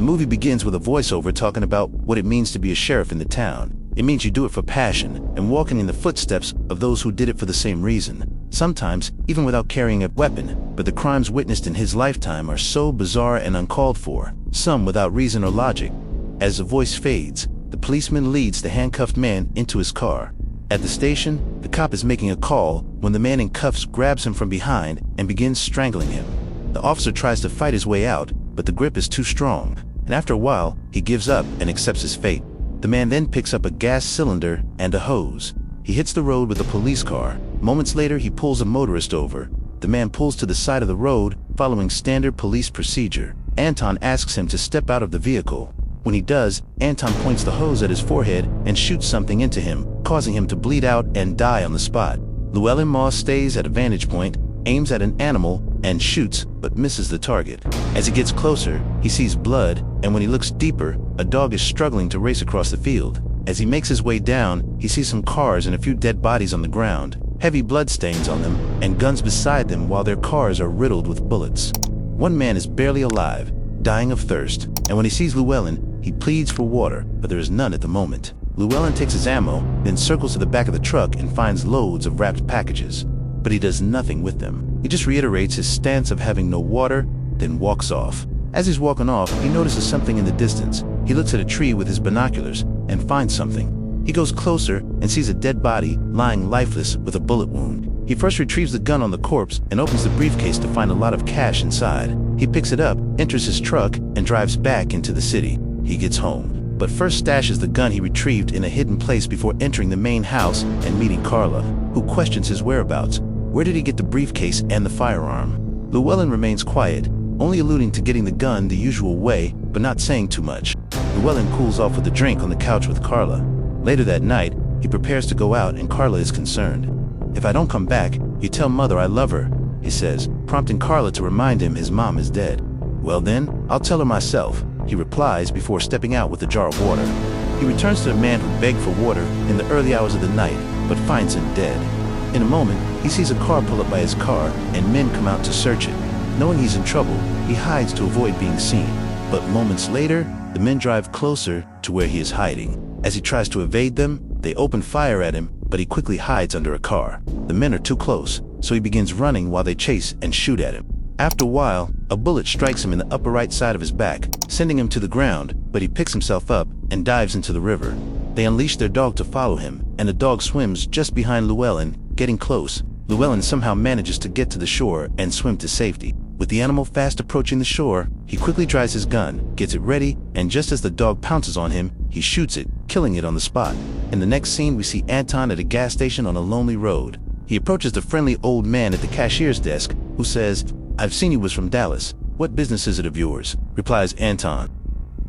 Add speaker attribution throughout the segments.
Speaker 1: movie begins with a voiceover talking about what it means to be a sheriff in the town. It means you do it for passion and walking in the footsteps of those who did it for the same reason, sometimes even without carrying a weapon. But the crimes witnessed in his lifetime are so bizarre and uncalled for, some without reason or logic. As the voice fades, the policeman leads the handcuffed man into his car. At the station, the cop is making a call when the man in cuffs grabs him from behind and begins strangling him. The officer tries to fight his way out, but the grip is too strong, and after a while, he gives up and accepts his fate. The man then picks up a gas cylinder and a hose. He hits the road with a police car. Moments later, he pulls a motorist over. The man pulls to the side of the road, following standard police procedure. Anton asks him to step out of the vehicle. When he does, Anton points the hose at his forehead and shoots something into him, causing him to bleed out and die on the spot. Llewellyn Moss stays at a vantage point, aims at an animal, and shoots, but misses the target. As he gets closer, he sees blood, and when he looks deeper, a dog is struggling to race across the field. As he makes his way down, he sees some cars and a few dead bodies on the ground, heavy blood stains on them, and guns beside them while their cars are riddled with bullets. One man is barely alive, dying of thirst, and when he sees Llewellyn, he pleads for water, but there is none at the moment. Llewellyn takes his ammo, then circles to the back of the truck and finds loads of wrapped packages, but he does nothing with them. He just reiterates his stance of having no water, then walks off. As he's walking off, he notices something in the distance. He looks at a tree with his binoculars and finds something. He goes closer and sees a dead body lying lifeless with a bullet wound. He first retrieves the gun on the corpse and opens the briefcase to find a lot of cash inside. He picks it up, enters his truck, and drives back into the city. He gets home, but first stashes the gun he retrieved in a hidden place before entering the main house and meeting Carla, who questions his whereabouts. Where did he get the briefcase and the firearm? Llewellyn remains quiet, only alluding to getting the gun the usual way, but not saying too much. Llewellyn cools off with a drink on the couch with Carla. Later that night, he prepares to go out and Carla is concerned. "If I don't come back, you tell Mother I love her," he says, prompting Carla to remind him his mom is dead. "Well then, I'll tell her myself," he replies before stepping out with a jar of water. He returns to the man who begged for water in the early hours of the night, but finds him dead. In a moment, he sees a car pull up by his car and men come out to search it. Knowing he's in trouble, he hides to avoid being seen. But moments later, the men drive closer to where he is hiding. As he tries to evade them, they open fire at him, but he quickly hides under a car. The men are too close, so he begins running while they chase and shoot at him. After a while, a bullet strikes him in the upper right side of his back, sending him to the ground, but he picks himself up and dives into the river. They unleash their dog to follow him, and the dog swims just behind Llewellyn, getting close. Llewellyn somehow manages to get to the shore and swim to safety. With the animal fast approaching the shore, he quickly dries his gun, gets it ready, and just as the dog pounces on him, he shoots it, killing it on the spot. In the next scene, we see Anton at a gas station on a lonely road. He approaches the friendly old man at the cashier's desk, who says, "I've seen you was from Dallas. What business is it of yours?" replies Anton.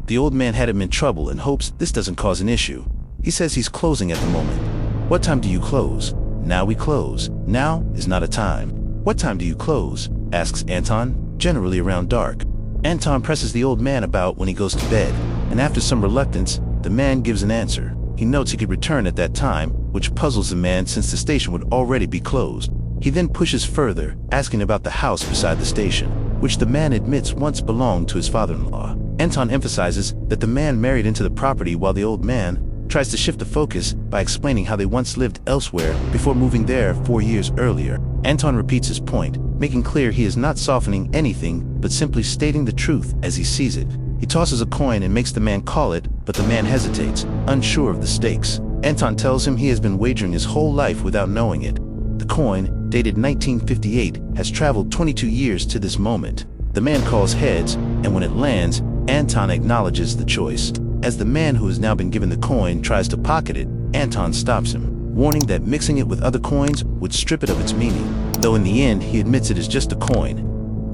Speaker 1: The old man had him in trouble and hopes this doesn't cause an issue. He says he's closing at the moment. "What time do you close?" "Now we close. Now is not a time." "What time do you close?" asks Anton. "Generally around dark." Anton presses the old man about when he goes to bed, and after some reluctance, the man gives an answer. He notes he could return at that time, which puzzles the man since the station would already be closed. He then pushes further, asking about the house beside the station, which the man admits once belonged to his father-in-law. Anton emphasizes that the man married into the property while the old man tries to shift the focus by explaining how they once lived elsewhere before moving there 4 years earlier. Anton repeats his point, making clear he is not softening anything but simply stating the truth as he sees it. He tosses a coin and makes the man call it, but the man hesitates, unsure of the stakes. Anton tells him he has been wagering his whole life without knowing it. The coin, dated 1958, has traveled 22 years to this moment. The man calls heads, and when it lands, Anton acknowledges the choice. As the man who has now been given the coin tries to pocket it, Anton stops him, warning that mixing it with other coins would strip it of its meaning, though in the end he admits it is just a coin.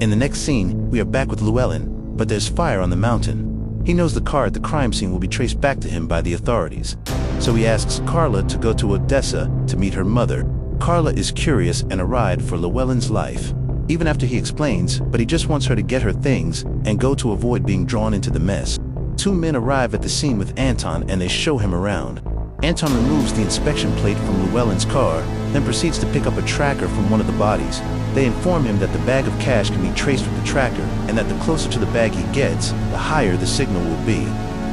Speaker 1: In the next scene, we are back with Llewellyn, but there's fire on the mountain. He knows the car at the crime scene will be traced back to him by the authorities, so he asks Carla to go to Odessa to meet her mother. Carla is curious and a ride for Llewellyn's life, even after he explains, but he just wants her to get her things and go to avoid being drawn into the mess. Two men arrive at the scene with Anton and they show him around. Anton removes the inspection plate from Llewellyn's car, then proceeds to pick up a tracker from one of the bodies. They inform him that the bag of cash can be traced with the tracker, and that the closer to the bag he gets, the higher the signal will be.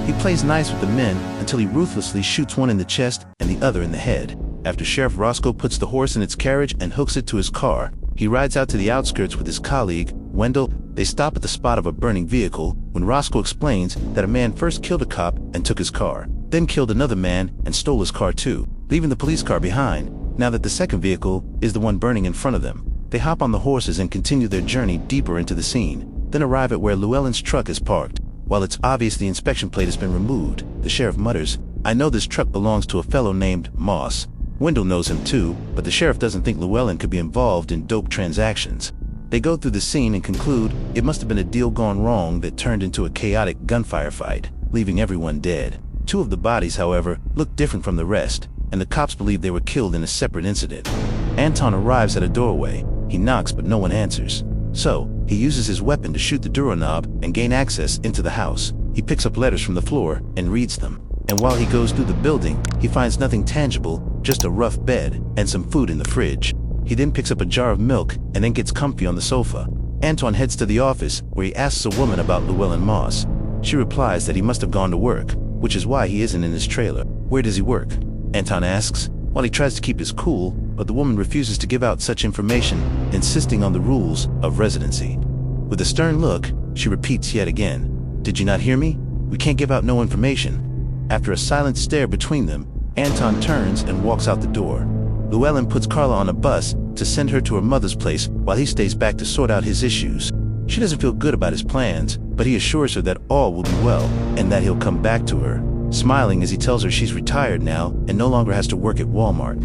Speaker 1: He plays nice with the men until he ruthlessly shoots one in the chest and the other in the head. After Sheriff Roscoe puts the horse in its carriage and hooks it to his car, he rides out to the outskirts with his colleague, Wendell. They stop at the spot of a burning vehicle when Roscoe explains that a man first killed a cop and took his car, then killed another man and stole his car too, leaving the police car behind. Now that the second vehicle is the one burning in front of them, they hop on the horses and continue their journey deeper into the scene, then arrive at where Llewellyn's truck is parked. While it's obvious the inspection plate has been removed, the sheriff mutters, "I know this truck belongs to a fellow named Moss." Wendell knows him too, but the sheriff doesn't think Llewellyn could be involved in dope transactions. They go through the scene and conclude it must have been a deal gone wrong that turned into a chaotic gunfire fight, leaving everyone dead. Two of the bodies, however, look different from the rest, and the cops believe they were killed in a separate incident. Anton arrives at a doorway. He knocks, but no one answers. So, he uses his weapon to shoot the doorknob and gain access into the house. He picks up letters from the floor and reads them. And while he goes through the building, he finds nothing tangible, just a rough bed and some food in the fridge. He then picks up a jar of milk and then gets comfy on the sofa. Anton heads to the office where he asks a woman about Llewellyn Moss. She replies that he must have gone to work, which is why he isn't in his trailer. Where does he work? Anton asks, while he tries to keep his cool, but the woman refuses to give out such information, insisting on the rules of residency. With a stern look, she repeats yet again, "Did you not hear me? We can't give out no information." After a silent stare between them, Anton turns and walks out the door. Llewellyn puts Carla on a bus to send her to her mother's place while he stays back to sort out his issues. She doesn't feel good about his plans, but he assures her that all will be well and that he'll come back to her, smiling as he tells her she's retired now and no longer has to work at Walmart.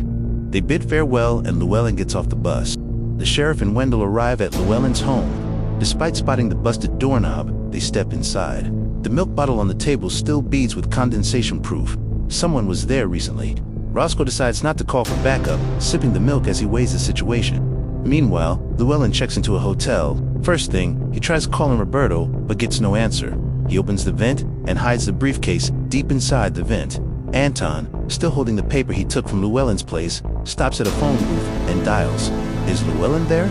Speaker 1: They bid farewell and Llewellyn gets off the bus. The sheriff and Wendell arrive at Llewellyn's home. Despite spotting the busted doorknob, they step inside. The milk bottle on the table still beads with condensation proof. Someone was there recently. Roscoe decides not to call for backup, sipping the milk as he weighs the situation. Meanwhile, Llewellyn checks into a hotel. First thing, he tries calling Roberto, but gets no answer. He opens the vent and hides the briefcase deep inside the vent. Anton, still holding the paper he took from Llewellyn's place, stops at a phone booth and dials. Is Llewellyn there?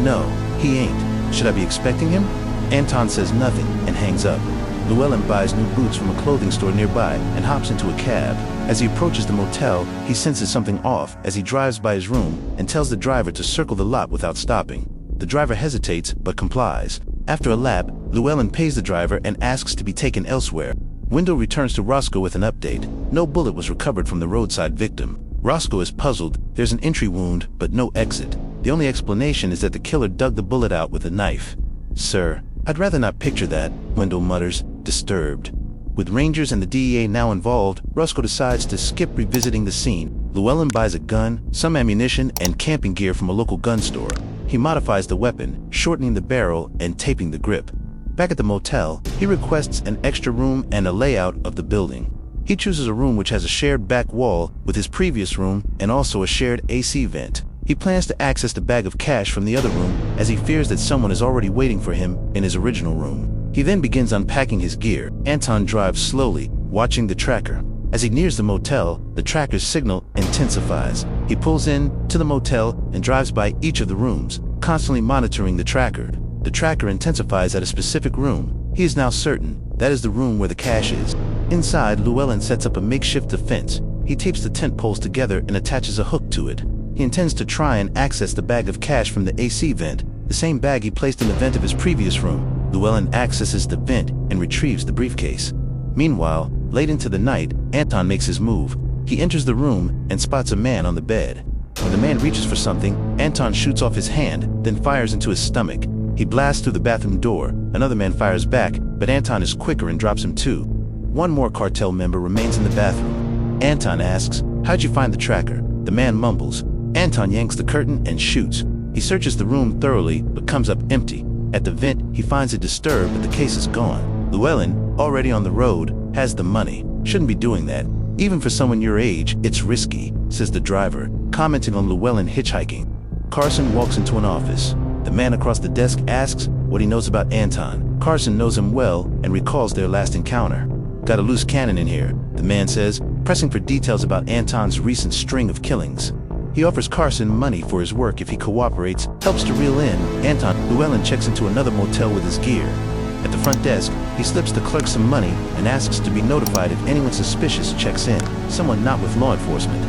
Speaker 1: No, he ain't. Should I be expecting him? Anton says nothing and hangs up. Llewellyn buys new boots from a clothing store nearby and hops into a cab. As he approaches the motel, he senses something off as he drives by his room and tells the driver to circle the lot without stopping. The driver hesitates but complies. After a lap, Llewellyn pays the driver and asks to be taken elsewhere. Wendell returns to Roscoe with an update. No bullet was recovered from the roadside victim. Roscoe is puzzled. There's an entry wound, but no exit. The only explanation is that the killer dug the bullet out with a knife. "Sir, I'd rather not picture that," Wendell mutters, disturbed. With Rangers and the DEA now involved, Roscoe decides to skip revisiting the scene. Llewellyn buys a gun, some ammunition, and camping gear from a local gun store. He modifies the weapon, shortening the barrel and taping the grip. Back at the motel, he requests an extra room and a layout of the building. He chooses a room which has a shared back wall with his previous room and also a shared AC vent. He plans to access the bag of cash from the other room as he fears that someone is already waiting for him in his original room. He then begins unpacking his gear. Anton drives slowly, watching the tracker. As he nears the motel, the tracker's signal intensifies. He pulls in to the motel and drives by each of the rooms, constantly monitoring the tracker. The tracker intensifies at a specific room. He is now certain that is the room where the cash is. Inside, Llewellyn sets up a makeshift defense. He tapes the tent poles together and attaches a hook to it. He intends to try and access the bag of cash from the AC vent, the same bag he placed in the vent of his previous room. Llewellyn accesses the vent and retrieves the briefcase. Meanwhile, late into the night, Anton makes his move. He enters the room and spots a man on the bed. When the man reaches for something, Anton shoots off his hand, then fires into his stomach. He blasts through the bathroom door. Another man fires back, but Anton is quicker and drops him too. One more cartel member remains in the bathroom. Anton asks, "How'd you find the tracker?" The man mumbles. Anton yanks the curtain and shoots. He searches the room thoroughly, but comes up empty. At the vent, he finds it disturbed, but the case is gone. Llewellyn, already on the road, has the money. Shouldn't be doing that. Even for someone your age, it's risky, says the driver, commenting on Llewellyn hitchhiking. Carson walks into an office. The man across the desk asks what he knows about Anton. Carson knows him well and recalls their last encounter. "Got a loose cannon in here. the man says, pressing for details about Anton's recent string of killings. He offers Carson money for his work if he cooperates, helps to reel in Anton. Llewellyn checks into another motel with his gear. At the front desk, he slips the clerk some money and asks to be notified if anyone suspicious checks in, someone not with law enforcement.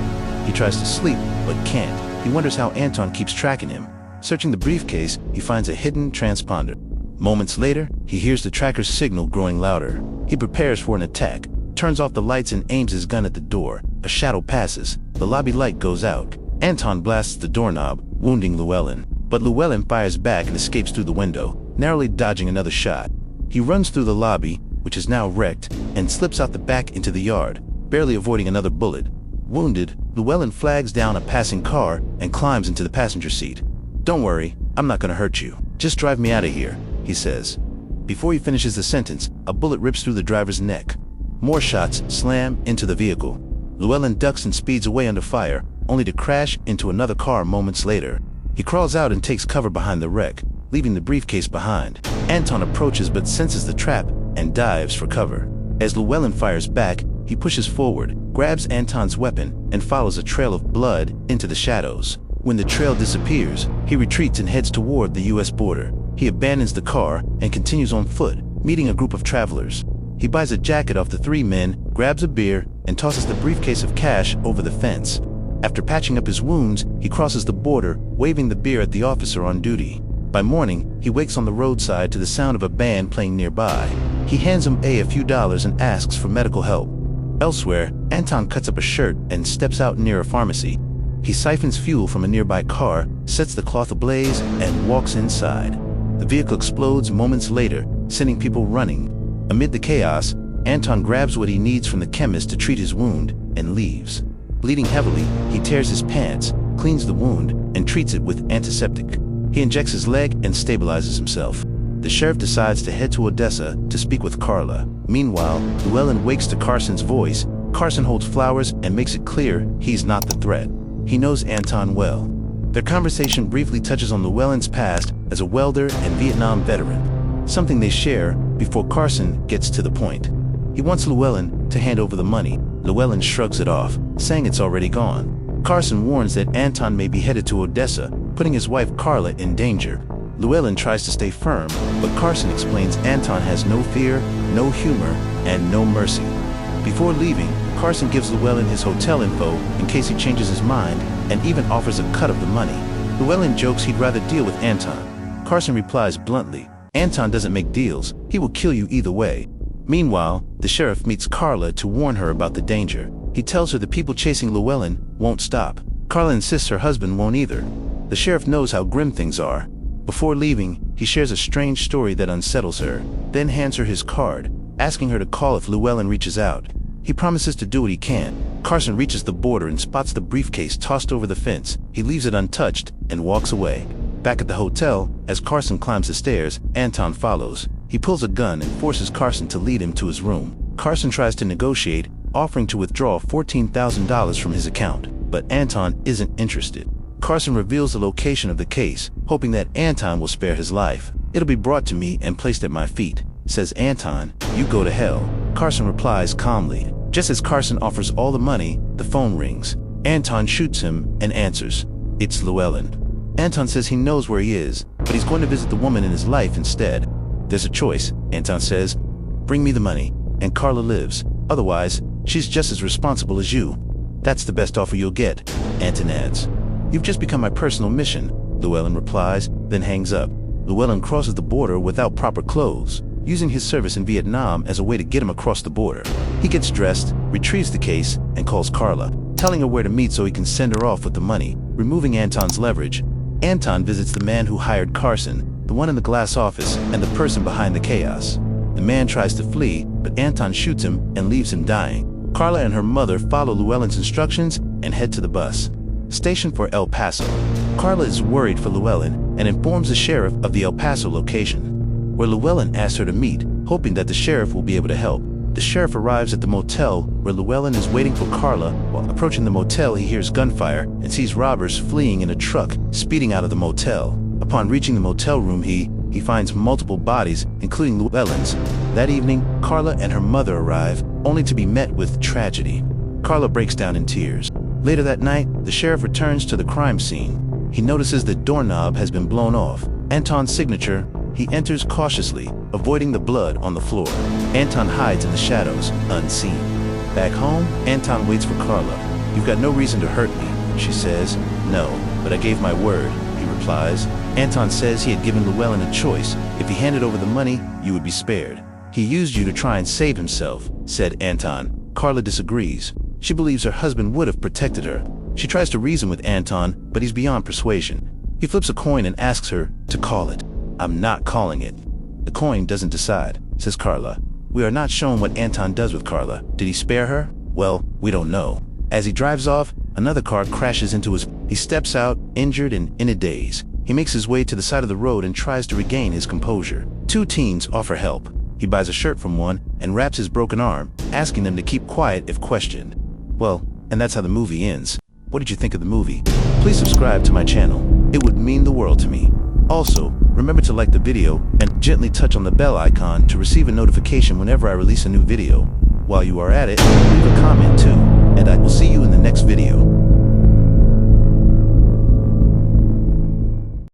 Speaker 1: He tries to sleep, but can't. He wonders how Anton keeps tracking him. Searching the briefcase, he finds a hidden transponder. Moments later, he hears the tracker's signal growing louder. He prepares for an attack, turns off the lights and aims his gun at the door. A shadow passes. The lobby light goes out. Anton blasts the doorknob, wounding Llewellyn. But Llewellyn fires back and escapes through the window, narrowly dodging another shot. He runs through the lobby, which is now wrecked, and slips out the back into the yard, barely avoiding another bullet. Wounded, Llewellyn flags down a passing car and climbs into the passenger seat. "Don't worry, I'm not gonna hurt you. Just drive me out of here," he says. Before he finishes the sentence, a bullet rips through the driver's neck. More shots slam into the vehicle. Llewellyn ducks and speeds away under fire, only to crash into another car moments later. He crawls out and takes cover behind the wreck, leaving the briefcase behind. Anton approaches but senses the trap and dives for cover. As Llewellyn fires back, he pushes forward, grabs Anton's weapon, and follows a trail of blood into the shadows. When the trail disappears, he retreats and heads toward the US border. He abandons the car and continues on foot, meeting a group of travelers. He buys a jacket off the three men, grabs a beer, and tosses the briefcase of cash over the fence. After patching up his wounds, he crosses the border, waving the beer at the officer on duty. By morning, he wakes on the roadside to the sound of a band playing nearby. He hands him a few dollars and asks for medical help. Elsewhere, Anton cuts up a shirt and steps out near a pharmacy. He siphons fuel from a nearby car, sets the cloth ablaze, and walks inside. The vehicle explodes moments later, sending people running. Amid the chaos, Anton grabs what he needs from the chemist to treat his wound and leaves. Bleeding heavily, he tears his pants, cleans the wound, and treats it with antiseptic. He injects his leg and stabilizes himself. The sheriff decides to head to Odessa to speak with Carla. Meanwhile, Llewellyn wakes to Carson's voice. Carson holds flowers and makes it clear he's not the threat. He knows Anton well. Their conversation briefly touches on Llewellyn's past as a welder and Vietnam veteran, something they share before Carson gets to the point. He wants Llewellyn to hand over the money. Llewellyn shrugs it off, saying it's already gone. Carson warns that Anton may be headed to Odessa, putting his wife Carla in danger. Llewellyn tries to stay firm, but Carson explains Anton has no fear, no humor, and no mercy. Before leaving, Carson gives Llewellyn his hotel info in case he changes his mind, and even offers a cut of the money. Llewellyn jokes he'd rather deal with Anton. Carson replies bluntly, "Anton doesn't make deals, he will kill you either way." Meanwhile, the sheriff meets Carla to warn her about the danger. He tells her the people chasing Llewellyn won't stop. Carla insists her husband won't either. The sheriff knows how grim things are. Before leaving, he shares a strange story that unsettles her, then hands her his card, asking her to call if Llewellyn reaches out. He promises to do what he can. Carson reaches the border and spots the briefcase tossed over the fence. He leaves it untouched and walks away. Back at the hotel, as Carson climbs the stairs, Anton follows. He pulls a gun and forces Carson to lead him to his room. Carson tries to negotiate, offering to withdraw $14,000 from his account, but Anton isn't interested. Carson reveals the location of the case, hoping that Anton will spare his life. "It'll be brought to me and placed at my feet," says Anton. "You go to hell." Carson replies calmly. Just as Carson offers all the money, the phone rings. Anton shoots him and answers. It's Llewellyn. Anton says he knows where he is, but he's going to visit the woman in his life instead. "There's a choice," Anton says. "Bring me the money, and Carla lives. Otherwise, she's just as responsible as you." "That's the best offer you'll get," Anton adds. "You've just become my personal mission," Llewellyn replies, then hangs up. Llewellyn crosses the border without proper clothes, using his service in Vietnam as a way to get him across the border. He gets dressed, retrieves the case, and calls Carla, telling her where to meet so he can send her off with the money, removing Anton's leverage. Anton visits the man who hired Carson, the one in the glass office, and the person behind the chaos. The man tries to flee, but Anton shoots him and leaves him dying. Carla and her mother follow Llewellyn's instructions and head to the bus. Stationed for El Paso, Carla is worried for Llewellyn and informs the sheriff of the El Paso location, where Llewellyn asks her to meet, hoping that the sheriff will be able to help. The sheriff arrives at the motel where Llewellyn is waiting for Carla. While approaching the motel, he hears gunfire and sees robbers fleeing in a truck, speeding out of the motel. Upon reaching the motel room, he finds multiple bodies, including Llewellyn's. That evening, Carla and her mother arrive, only to be met with tragedy. Carla breaks down in tears. Later that night, the sheriff returns to the crime scene. He notices the doorknob has been blown off. Anton's signature. He enters cautiously, avoiding the blood on the floor. Anton hides in the shadows, unseen. Back home, Anton waits for Carla. "You've got no reason to hurt me," she says. "No, but I gave my word," he replies. Anton says he had given Llewellyn a choice. "If he handed over the money, you would be spared." "He used you to try and save himself," said Anton. Carla disagrees. She believes her husband would have protected her. She tries to reason with Anton, but he's beyond persuasion. He flips a coin and asks her to call it. "I'm not calling it." "The coin doesn't decide," says Carla. We are not shown what Anton does with Carla. Did he spare her? Well, we don't know. As he drives off, another car crashes into his. He steps out, injured and in a daze. He makes his way to the side of the road and tries to regain his composure. Two teens offer help. He buys a shirt from one and wraps his broken arm, asking them to keep quiet if questioned. Well, and that's how the movie ends. What did you think of the movie? Please subscribe to my channel. It would mean the world to me. Also, remember to like the video and gently touch on the bell icon to receive a notification whenever I release a new video. While you are at it, leave a comment too, and I will see you in the